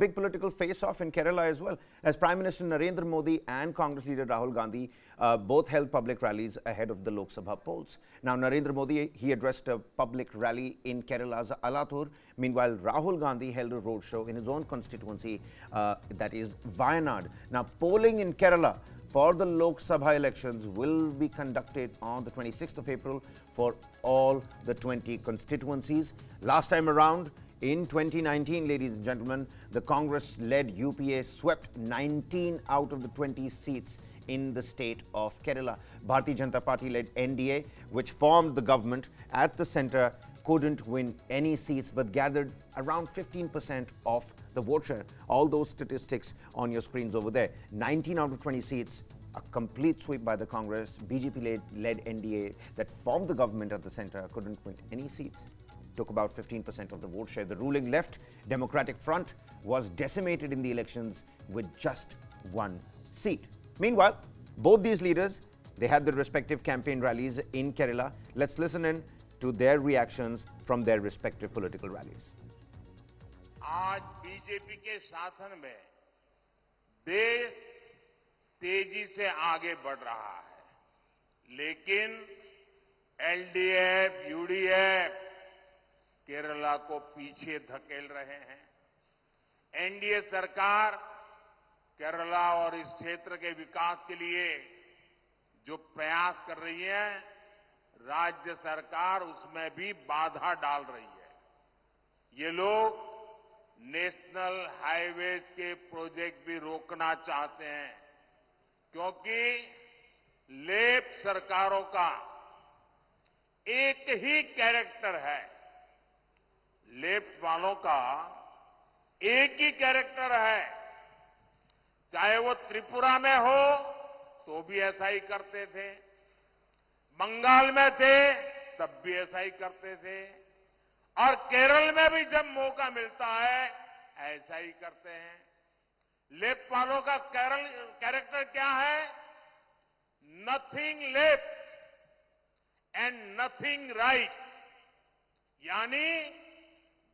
Big political face-off in Kerala as well, as Prime Minister Narendra Modi and Congress leader Rahul Gandhi both held public rallies ahead of the Lok Sabha polls. Now, Narendra Modi, he addressed a public rally in Kerala's Alathur. Meanwhile, Rahul Gandhi held a roadshow in his own constituency, that is Wayanad. Now, polling in Kerala for the Lok Sabha elections will be conducted on the 26th of April for all the 20 constituencies. Last time around, in 2019, ladies and gentlemen, the Congress-led UPA swept 19 out of the 20 seats in the state of Kerala. Bharatiya Janata Party-led NDA, which formed the government at the centre, couldn't win any seats but gathered around 15% of the vote share. All those statistics on your screens over there. 19 out of 20 seats, a complete sweep by the Congress. BJP-led NDA that formed the government at the centre couldn't win any seats. Took about 15% of the vote share. The ruling left Democratic Front was decimated in the elections with just one seat. Meanwhile, both these leaders, they had their respective campaign rallies in Kerala. Let's listen in to their reactions from their respective political rallies. आज BJP के शासन में देश तेजी से आगे बढ़ रहा है, लेकिन एलडीएफ, यूडीएफ केरला को पीछे धकेल रहे हैं। एनडीए सरकार केरला और इस क्षेत्र के विकास के लिए जो प्रयास कर रही है, राज्य सरकार उसमें भी बाधा डाल रही है। ये लोग नेशनल हाईवेज के प्रोजेक्ट भी रोकना चाहते हैं, क्योंकि लेफ्ट सरकारों का एक ही कैरेक्टर है। लेफ्ट वालों का एक ही कैरेक्टर है, चाहे वो त्रिपुरा में हो तो भी ऐसा ही करते थे, बंगाल में थे तब भी ऐसा ही करते थे, और केरल में भी जब मौका मिलता है ऐसा ही करते हैं। लेफ्ट वालों का कैरेक्टर क्या है? Nothing left and nothing right, यानी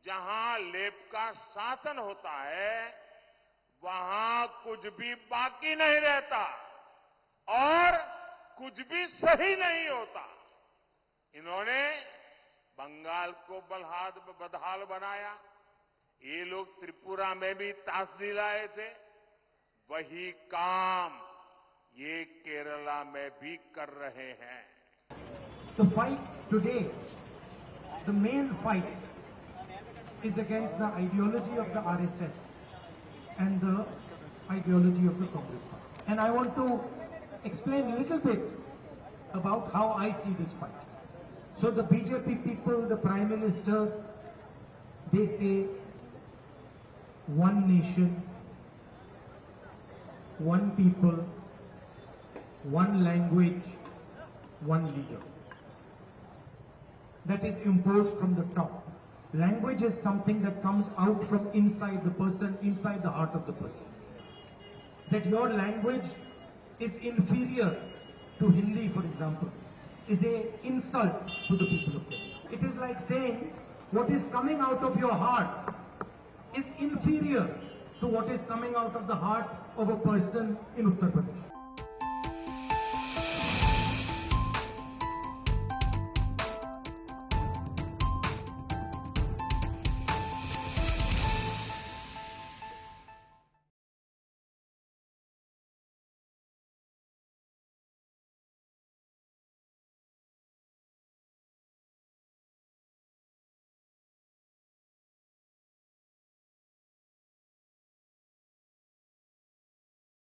जहां लेफ्ट का शासन होता है वहां कुछ भी बाकी नहीं रहता और कुछ भी सही नहीं होता। इन्होंने बंगाल को बदहाल बनाया, ये लोग त्रिपुरा में भी ताश दिलाए थे, वही काम ये केरला में भी कर रहे हैं। The fight today, the main fight is against the ideology of the RSS and the ideology of the Congress Party. And I want to explain a little bit about how I see this fight. So the BJP people, the Prime Minister, they say one nation, one people, one language, one leader. That is imposed from the top. Language is something that comes out from inside the person, inside the heart of the person. That your language is inferior to Hindi, for example, is an insult to the people of Kerala. It is like saying what is coming out of your heart is inferior to what is coming out of the heart of a person in Uttar Pradesh.